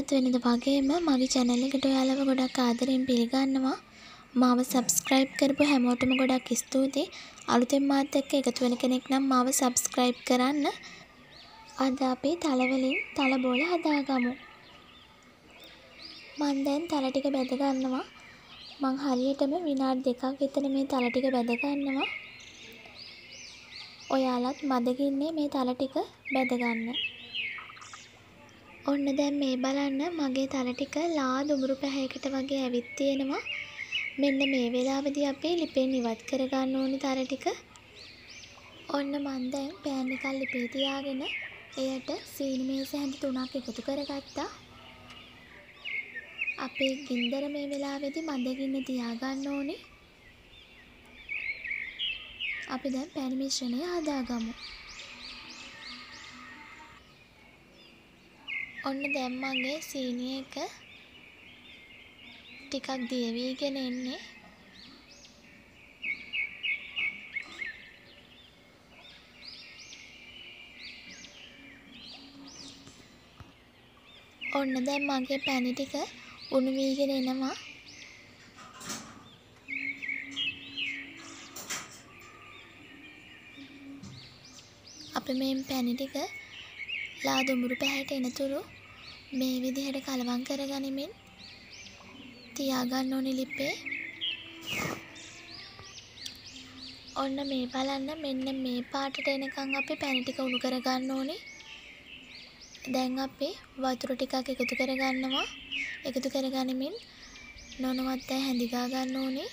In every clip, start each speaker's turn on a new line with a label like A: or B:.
A: අදත් වෙනද වගේම මගේ channel එකට ඔයාලව ගොඩක් ආදරෙන් පිළිගන්නවා. මාව subscribe කරපු හැමෝටම ගොඩක් ස්තුතියි. අලුතෙන් මාත් එක්ක එකතු වෙන කෙනෙක් නම් මාව subscribe කරන්න. අද අපි තල වලින් තල බෝල හදාගමු. මම දැන් තල ටික බැද ගන්නවා. මං හරියටම විනාඩි 2ක් විතර මේ තල ටික බැද ගන්නවා. ඔයාලත් මදකින්නේ මේ තල ටික බැද ගන්න. ඔන්න දැන් මේ බලන්න මගේ තල ටික ලා දුඹුරු පැහැයකට වගේ ඇවිත් තියෙනවා. මෙන්න මේ වෙලාවේදී අපි ලිපෙන් ඉවත් කර ගන්න ඕනි තල ටික. ඔන්න මම දැන් පෑන් එකක් ලිපේ තියාගෙන එයට සීනි මේස හැඳ 3ක් එකතු කරගත්තා. අපේ ගින්දර මේ වෙලාවේදී මදකින්න තියාගන්න ඕනි. අපි දැන් පැණි මිශ්‍රණය හදාගමු. ඔන්න දැන් මගේ සීනි එක ටිකක් දියවිගෙන එන්නේ. ඔන්න දැන් මගේ පැණි ටික උණු වීගෙන එනවා. අපි මේ පැණි ටික ලා දුඹුරු පැහැයට එනතුරු මේ විදිහට කලවම් කරගනිමින් තියාගන්න ඕනි ලිපේ. ඔන්න මේ බලන්න මෙන්න මේ පාටට එනකන් අපි පැණි ටික උණු කරගන්න ඕනි. දැන් අපි වතුර ටිකක් එකතු කරගන්නවා. එකතු කරගනිමින් නොනවත්ත හැඳිගා ගන්න ඕනි.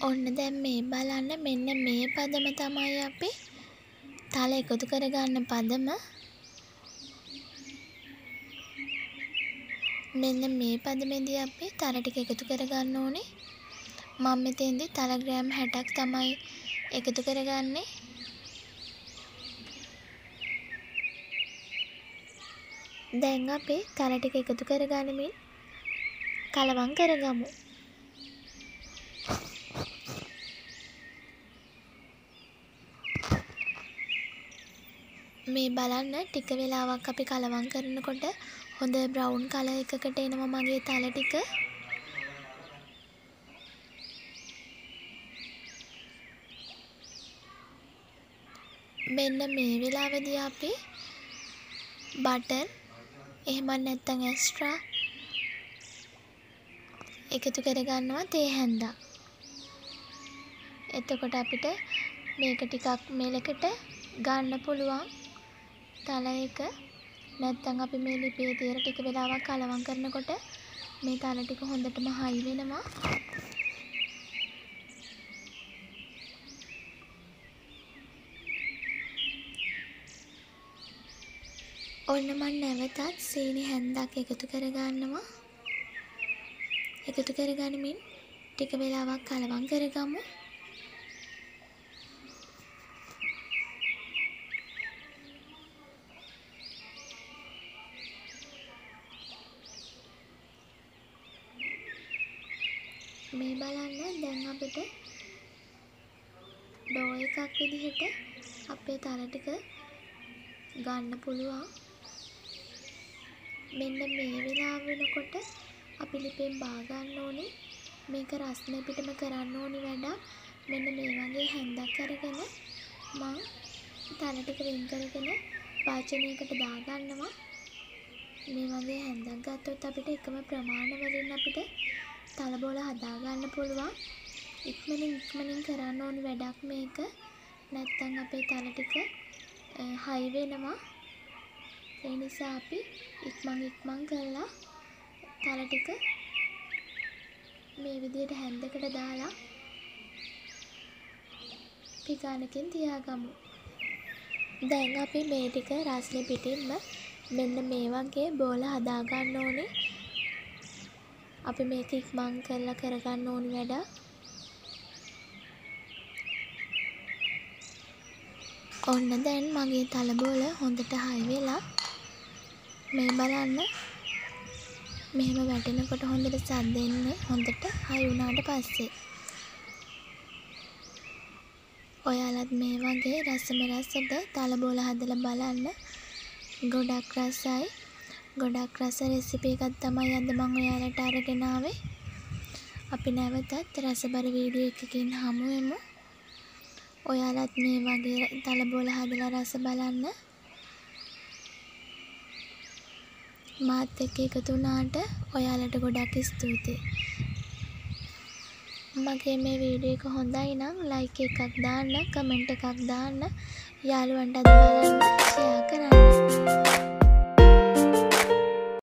A: ඔන්න දැන් මේ බලන්න මෙන්න මේ පදම තමයි අපි තල එකතු කරගන්න පදම. මෙන්න මේ පදමේදී අපි තල ටික එකතු කරගන්න ඕනේ. මම මෙතෙන්දී තල ග්‍රෑම් 60ක් තමයි එකතු කරගන්නේ. දැන් අපි තල ටික එකතු කරගනිමින් කලවම් කරගමු. මේ බලන්න ටික වෙලාවක් අපි කලවම් කරනකොට හොඳ බ්‍රවුන් කලර් එකකට එනවා මගේ තල ටික. මෙන්න මේ වෙලාවේදී අපි බටර් එහෙම නැත්නම් එක්ස්ට්‍රා එකතු කරගන්නවා තේ හැන්දා. එතකොට අපිට මේක ටිකක් මෙලකට ගන්න පුළුවන්. තල එක නැත්නම් අපි මේ ලිපේ තියලා ටික වෙලාවක් කලවම් කරනකොට මේ තල ටික හොඳටම හයි වෙනවා. ඔන්න මම නැවතත් සීනි හැන්දක් එකතු කරගන්නවා. එකතු කරගනිමින් ටික වෙලාවක් කලවම් කරගමු. මේ බලන්න දැන් අපිට ඩෝ එකක් විදිහට අපේ තල ටික ගන්න පුළුවන්. මෙන්න මේ වෙලාව වෙනකොට අපි ලිපෙන් බා ගන්න ඕනේ. මේක රස්නේ පිටම කරන්න ඕනි වැඩක්. මෙන්න මේ වගේ හැන්දක් අරගෙන මම තල ටික වෙන් කරගෙන වාචනයකට දා ගන්නවා. මේ වගේ හැන්දක් ගත්තොත් අපිට එකම ප්‍රමාණ වලින් අපිට තල බෝල හදා ගන්න පුළුවන්. ඉක්මනින් කරන්න ඕනි වැඩක් මේක. නැත්තම් අපේ තල ටික හයි වෙනවා. ඒ නිසා අපි ඉක්මන් කරලා තල ටික මේ විදිහට හැන්දකට දාලා පිකානකින් තියාගමු. දැන් අපි මේ ටික රස්නේ පිටින්ම මෙන්න මේ වගේ බෝල හදා ගන්න ඕනේ. අපි මේක ඉක්මන් කරලා කරගන්න ඕනි වැඩක්. ඔන්න දැන් මගේ තලබෝල හොඳට හයි වෙලා. මේ බලන්න. මෙහෙම වැටෙනකොට හොඳට සද්ද එන්නේ හොඳට හයි වුණාට පස්සේ. ඔයාලත් මේ වගේ රසම රසට තලබෝල හදලා බලන්න. ගොඩක් රසයි. ගොඩක් රස රෙසිපි එකක් තමයි අද මම ඔයාලට අරගෙන ආවේ. අපි නැවතත් රසබර වීඩියෝ එකකින් හමු වෙමු. ඔයාලත් මේ වගේ තලබෝල හදලා රස බලන්න. මාත් එක්ක එකතු වුණාට ඔයාලට ගොඩක් ස්තුතියි. මගේ මේ වීඩියෝ එක හොඳයි නම් ලයික් එකක් දාන්න, කමෙන්ට් එකක් දාන්න, යාළුවන්ට අද බලන්න ෂෙයා කරන්න.